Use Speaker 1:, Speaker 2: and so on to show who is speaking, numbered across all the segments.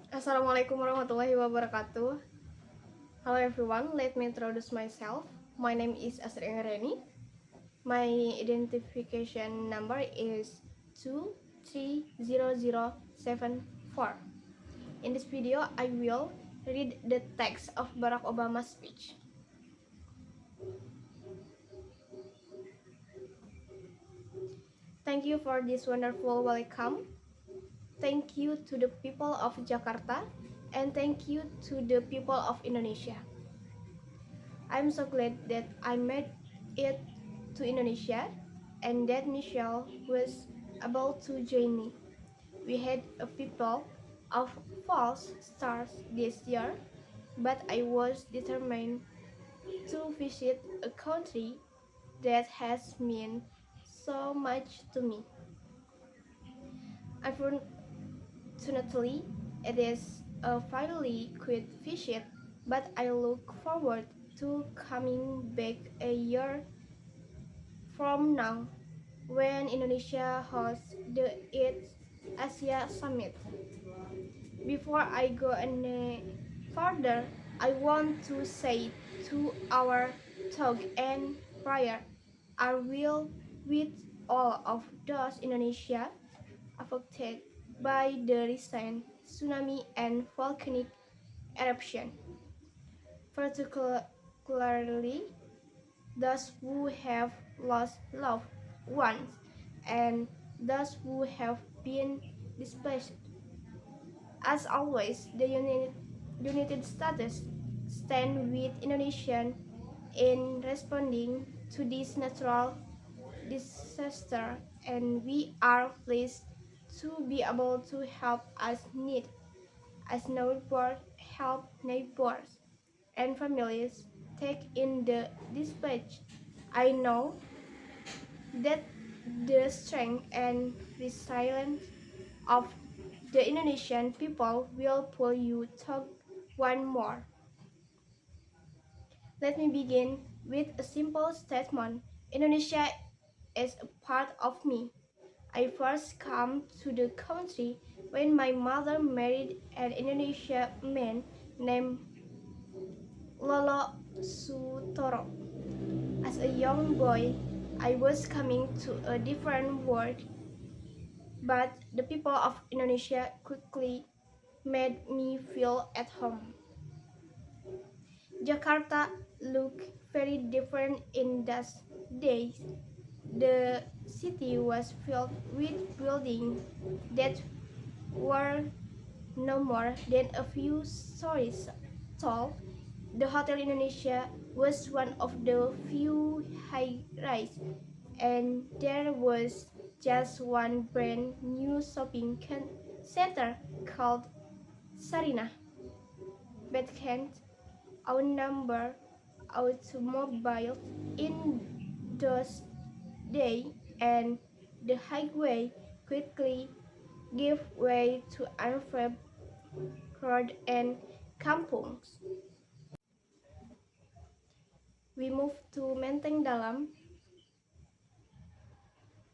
Speaker 1: Assalamualaikum warahmatullahi wabarakatuh. Hello everyone, let me introduce myself. My name is Astrid Reni. My identification number is 230074. In this video, I will read the text of Barack Obama's speech. Thank you for this wonderful welcome. Thank you to the people of Jakarta, and thank you to the people of Indonesia. I'm so glad that I made it to Indonesia and that Michelle was able to join me. We had a people of false stars this year, but I was determined to visit a country that has meant so much to me. Unfortunately, it is a fairly quick visit, but I look forward to coming back a year from now when Indonesia hosts the 8th Asia Summit. Before I go any further, I want to say to our talk and prayer, I will with all of those Indonesia affected by the recent tsunami and volcanic eruption, particularly those who have lost loved ones and those who have been displaced. As always, the United States stand with Indonesia in responding to this natural disaster, and we are pleased to be able to help as need as neighbors help neighbors and families take in the dispatch. I know that the strength and resilience of the Indonesian people will pull you to one more. Let me begin with a simple statement. Indonesia is a part of me. I first came to the country when my mother married an Indonesian man named Lolo Sutoro. As a young boy, I was coming to a different world, but the people of Indonesia quickly made me feel at home. Jakarta looked very different in those days. The city was filled with buildings that were no more than a few stories tall. The Hotel Indonesia was one of the few high-rise, and there was just one brand new shopping center called Sarina. But can't outnumber automobiles in those days, and the highway quickly gave way to unpaved roads and kampungs. We moved to Menteng Dalam,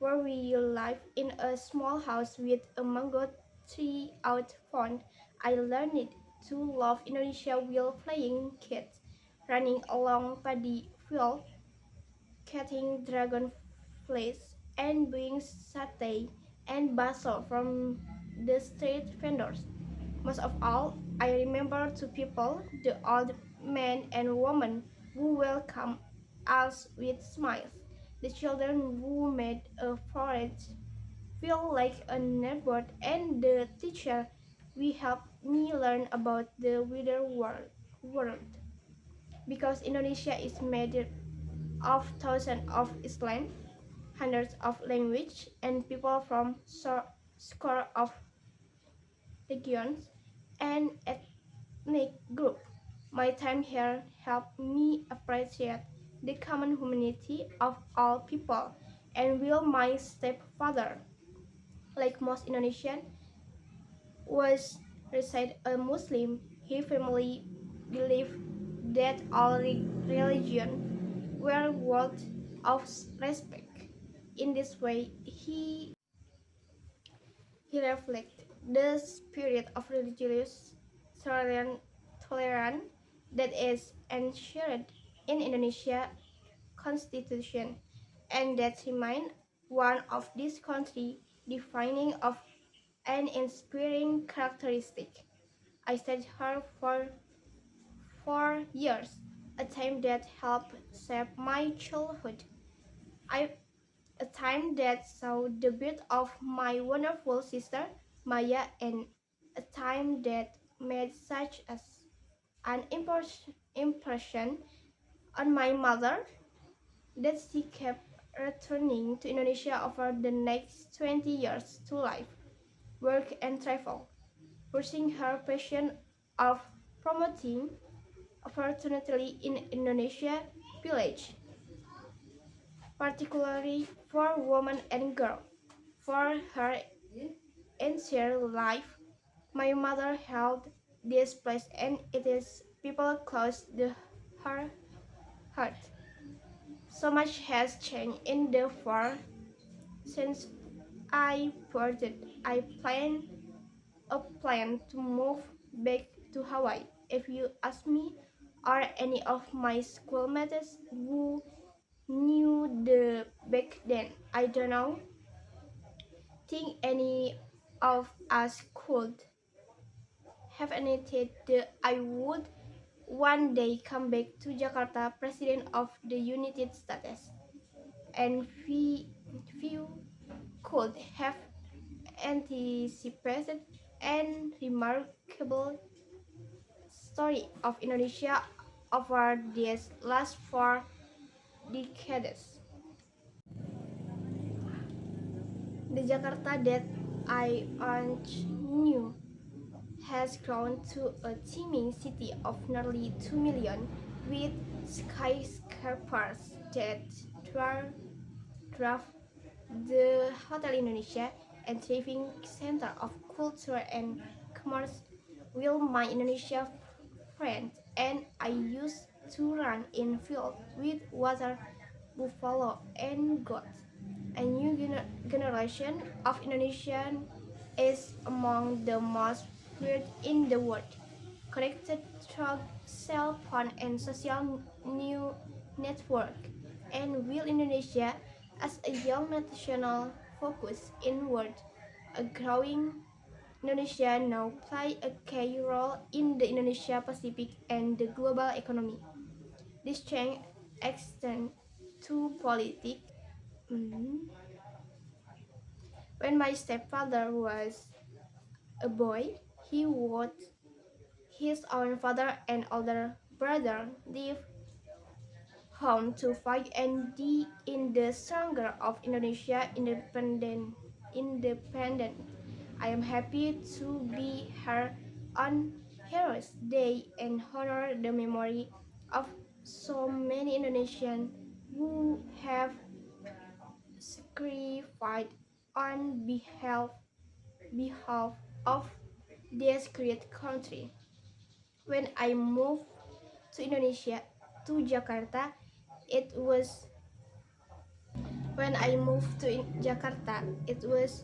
Speaker 1: where we lived in a small house with a mango tree out front. I learned to love Indonesia while playing kids, running along paddy fields, catching dragonflies, and buying satay and baso from the street vendors. Most of all, I remember two people, the old man and woman who welcomed us with smiles, the children who made a forest feel like a neighbor, and the teacher who helped me learn about the wider world. Because Indonesia is made of thousands of islands, hundreds of languages, and people from scores of regions and ethnic groups. My time here helped me appreciate the common humanity of all people, and will my stepfather, like most Indonesians, was raised a Muslim. His family believed that all religions were worthy of respect. In this way, he reflected the spirit of religious tolerance that is enshrined in Indonesia Constitution, and that remains one of this country defining of an inspiring characteristic. I studied her for 4 years, a time that helped shape my childhood. I a time that saw the birth of my wonderful sister Maya, and a time that made such as an impression on my mother that she kept returning to Indonesia over the next 20 years to live, work, and travel, pursuing her passion of promoting opportunity in Indonesia village, particularly for women and girls. For her entire life, my mother held this place, and it is people close to her heart. So much has changed in the world since I parted. I plan to move back to Hawaii. If you ask me, or any of my schoolmates who knew the back then, I don't know, think any of us could have anything that I would one day come back to Jakarta, President of the United States, and few could have anticipated and remarkable story of Indonesia over these last 4 decades. The Jakarta that I once knew has grown to a teeming city of nearly 2 million, with skyscrapers that dwarf the Hotel Indonesia, and thriving center of culture and commerce. Will my Indonesia friend and I used to run in field with water buffalo and goats. A new generation of Indonesian is among the most weird in the world, connected through cell phone and social new network. And will Indonesia as a young national focus inward, a growing Indonesia now play a key role in the Indonesia Pacific and the global economy. This change extends to politics. Mhm. When my stepfather was a boy, he watched his own father and older brother leave home to fight and die in the struggle of Indonesia independent. I am happy to be here on Heroes Day and honor the memory of so many Indonesians who have sacrificed on behalf of this great country. When I moved to Indonesia, to Jakarta, it was it was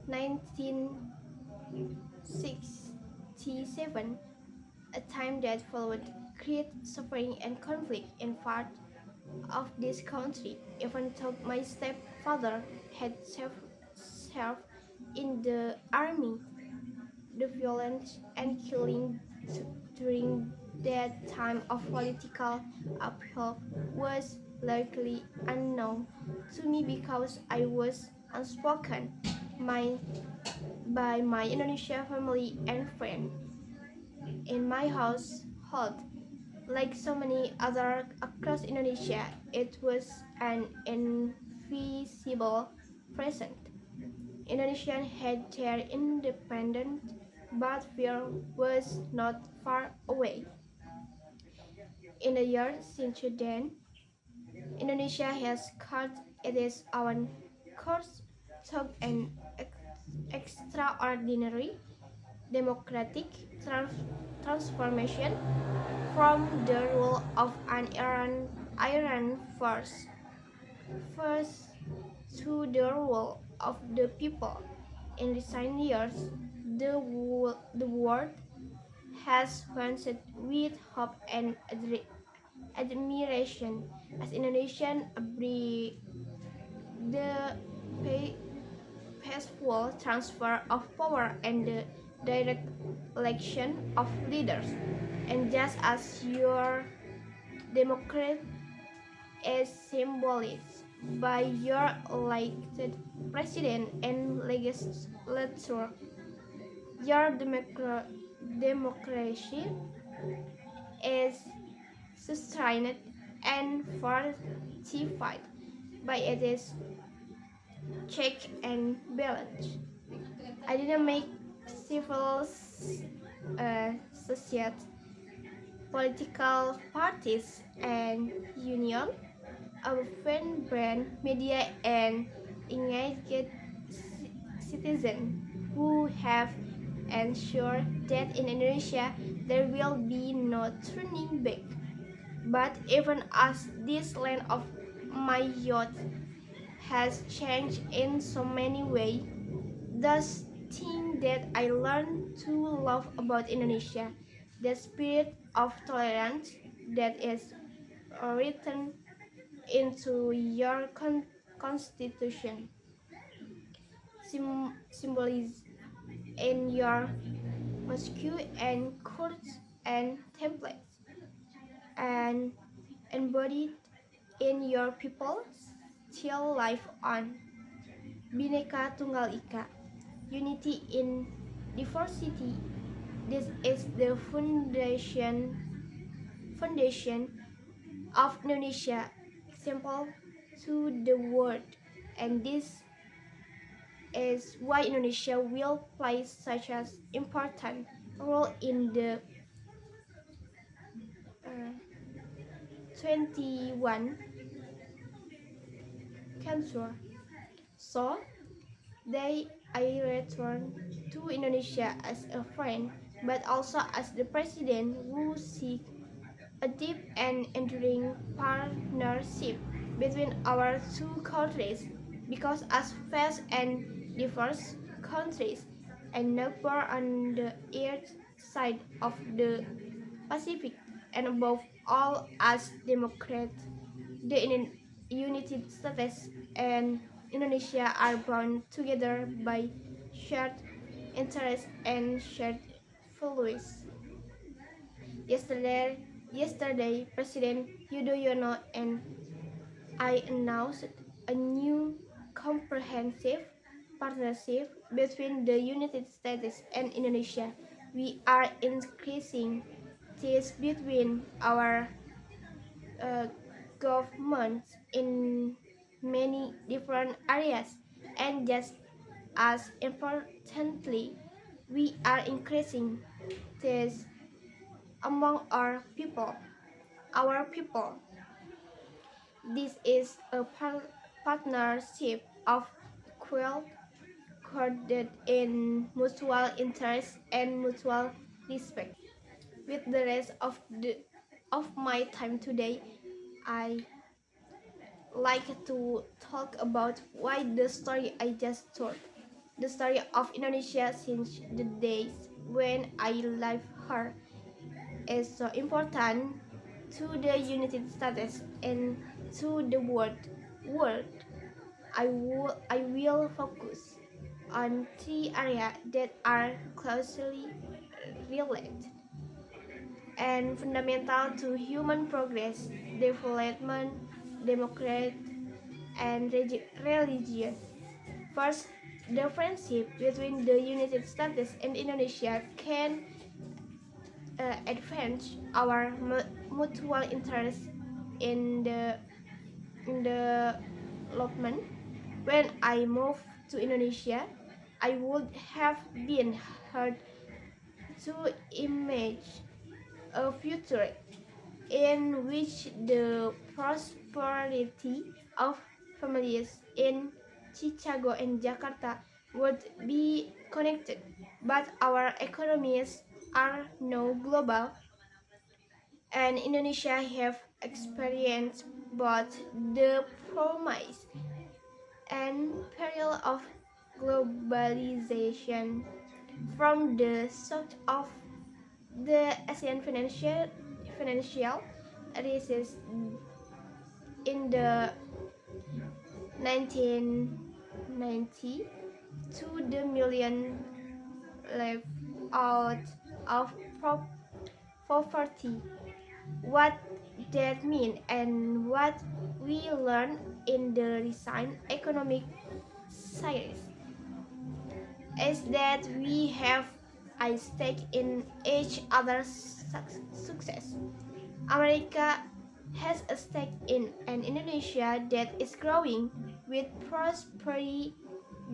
Speaker 1: 1967, a time that followed great suffering and conflict in part of this country. Even though my stepfather had served in the army, the violence and killing during that time of political upheaval was largely unknown to me because I was unspoken my, by my Indonesian family and friends. In my household, like so many other across Indonesia, it was an invisible present. Indonesians had their independence, but fear was not far away. In the years since then, Indonesia has cut its own course through an extraordinary democratic transformation from the rule of an iron first to the rule of the people. in recent years, the world has answered with hope and admiration as Indonesian bring the peaceful transfer of power and the direct election of leaders. And just as your democracy is symbolized by your elected president and legislature, your democracy is sustained and fortified by its check and balance. I didn't make civil society, political parties, and union, open brand media, and engaged citizens who have ensured that in Indonesia there will be no turning back. But even as this land of my youth has changed in so many ways, the thing that I learned to love about Indonesia, the spirit of tolerance that is written into your constitution, symbolized in your mosque and courts and templates, and embodied in your people still live on. Bhinneka Tunggal Ika, unity in diversity. This is the foundation of Indonesia, example to the world, and this is why Indonesia will play such an important role in the 21 cancer. So, I return to Indonesia as a friend, but also as the president who seeks a deep and enduring partnership between our two countries, because as vast and diverse countries and neighbor on the earth side of the Pacific, and above all as Democrats, the United States and Indonesia are bound together by shared interests and shared values. Yesterday, President Yudhoyono and I announced a new comprehensive partnership between the United States and Indonesia. We are increasing ties between our governments in many different areas, and just as importantly, we are increasing ties among our people. This is a partnership of equal grounded in mutual interest and mutual respect. With the rest of my time today, I like to talk about why the story I just told, the story of Indonesia since the days when I left her, is so important to the United States and to the world. I will focus on three areas that are closely related and fundamental to human progress, development, democracy, and religion. First, the friendship between the United States and Indonesia can advance our mutual interest in the development. When I moved to Indonesia, I would have been hard to imagine a future in which the prosperity of families in Chicago and Jakarta would be connected, but our economies are now global, and Indonesia have experienced both the promise and peril of globalization. From the south of the Asian financial crisis in the 1990 to the million left out of poverty. What that means and what we learn in the recent economic series is that we have a stake in each other's success. America has a stake in an Indonesia that is growing with prosperity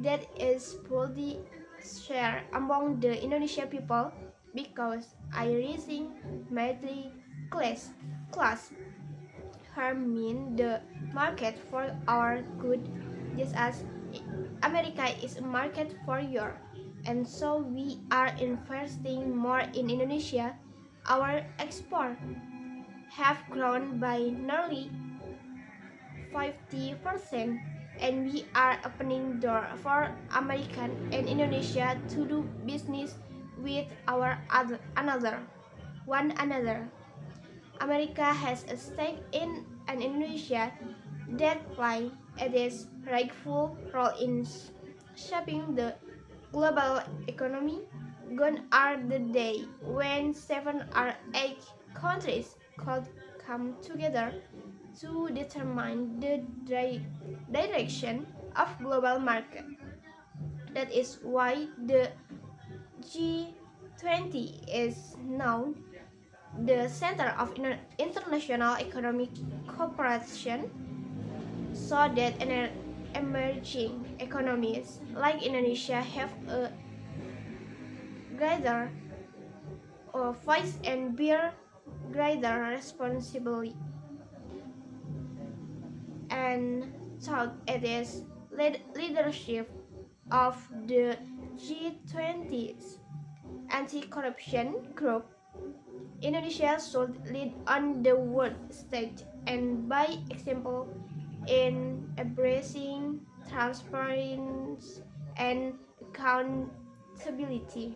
Speaker 1: that is fully shared among the Indonesian people because a rising middle class harming the market for our good just as America is a market for your, and so we are investing more in Indonesia. Our export have grown by nearly 50% and we are opening door for American and Indonesia to do business with our one another. America has a stake in an Indonesia that play its rightful role in shaping the global economy. Gone are the day when 7 or 8 countries could come together to determine the direction of global market. That is why the G20 is now the center of international economic cooperation so that emerging economies like Indonesia have a greater voice and bear greater responsibility. And thought it is leadership of the G20's anti-corruption group, Indonesia should lead on the world stage and by example in embracing transparency and accountability.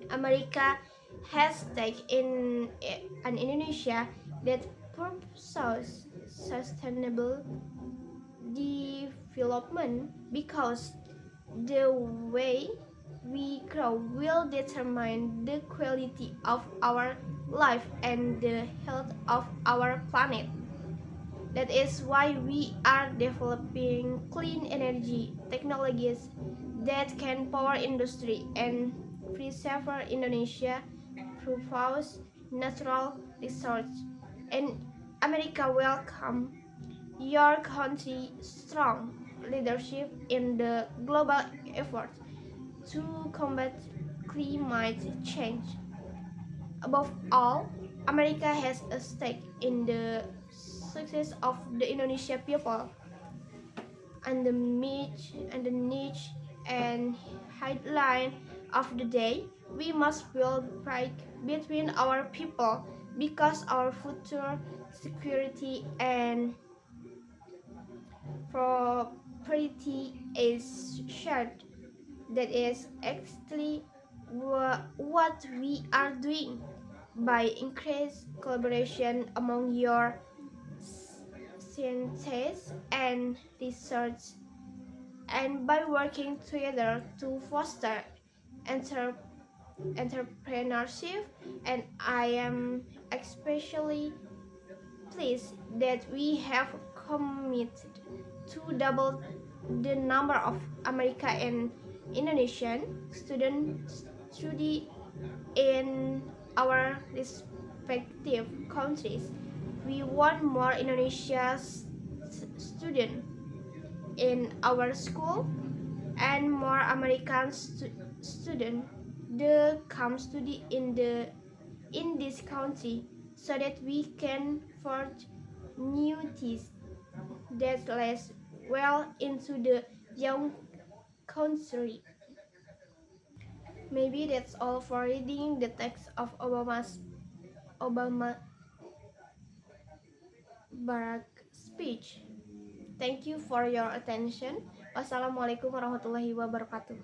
Speaker 1: America has taken an Indonesia that pursues sustainable development because the way we grow will determine the quality of our life and the health of our planet. That is why we are developing clean energy technologies that can power industry and preserve Indonesia provides natural resources. And America welcome your country's strong leadership in the global effort to combat climate change. Above all, America has a stake in the success of the Indonesian people. And the niche and headline of the day, we must build pride between our people because our future security and prosperity is shared. That is actually what we are doing by increased collaboration among your scientists and research and by working together to foster entrepreneurship. And I am especially pleased that we have committed to double the number of American and Indonesian students study in our respective countries. We want more Indonesian students in our school and more American students that come study in this country so that we can forge new ties that last well into the young country. Maybe that's all for reading the text of Obama Barack speech. Thank you for your attention. Wassalamualaikum warahmatullahi wabarakatuh.